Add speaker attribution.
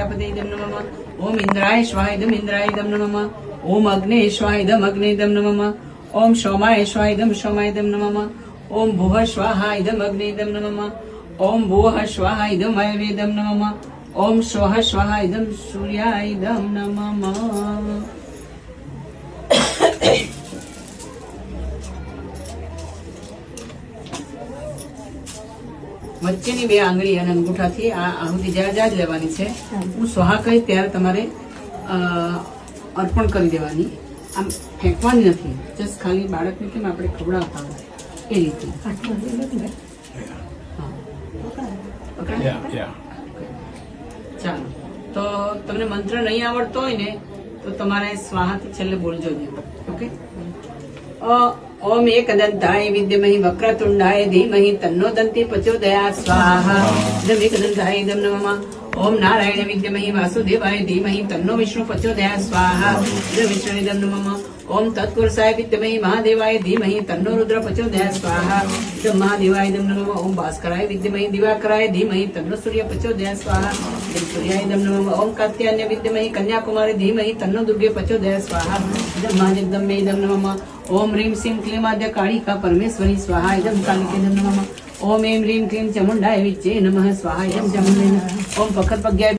Speaker 1: नमः। ओम इंद्राय स्वाहाइदम इंद्रायदम नमः। ओम अग्ने स्वाहाइदम अग्नेदम नमः। ओम सोमाय स्वाहाइदम सोमायदम नमः। ओम भुव स्वाहाइदम अग्नेदम नमः। ओम भुवः स्वाहाइदम आयुर्वेदम नमः। ओम स्वः स्वाहाइदम सूर्याइदम नमः। વચ્ચેની બે આંગળી અને અંગૂઠાથી આ આહુતિ જ્યાં જ લેવાની છે. હું સ્વાહા કહીશ ત્યારે તમારે અર્પણ કરી દેવાની, આમ ફેંકવાની નથી. જસ્ટ ખાલી બાળકને કેમ આપણે ખવડાવતા હોય એ રીતે. ચાલો, તો તમને મંત્ર નહીં આવડતો હોય ને તો તમારે સ્વાહાથી છેલ્લે બોલજો. ઓકે. ओम एकदंताय विद्महे वक्रतुंडाय धीमहि तन्नो दन्ति प्रचोदयात् स्वाहा. इदम् एकदंताय इदं नमः. ओम नारायण विद्महे वासुदेवाय धीमहि तन्नो विष्णु प्रचोदयात् स्वाहा. इदं विष्णुइदं नमः. ओम तत्पुरुषाय विद्महे महादेवाय धीमहि तन्नो रुद्र प्रचोदयात् स्वाहा. इदं महादेवाय इदं नमः. ओम भास्कराय विद्महे दिवाकराय धीमहि तन्नो सूर्य प्रचोदयात् स्वाहा. इदं सूर्याय इदं नमः. ओम कात्यायनाय विद्महे कन्याकुमारी धीमहि तन्नो दुर्गे प्रचोदयात् स्वाहा. इदं महाजगदम्बे इदं नमः. ओम ह्रीं श्रीं क्लीं आद्य कालिका परमेश्वरी स्वाहा. इदं कालिकेदं नमः. ओम ऐं ह्रीं क्लीं चामुण्डाय विच्चे नमः स्वाहा. इदं चामुण्डे नमः. ओम पखत्पज्ञाय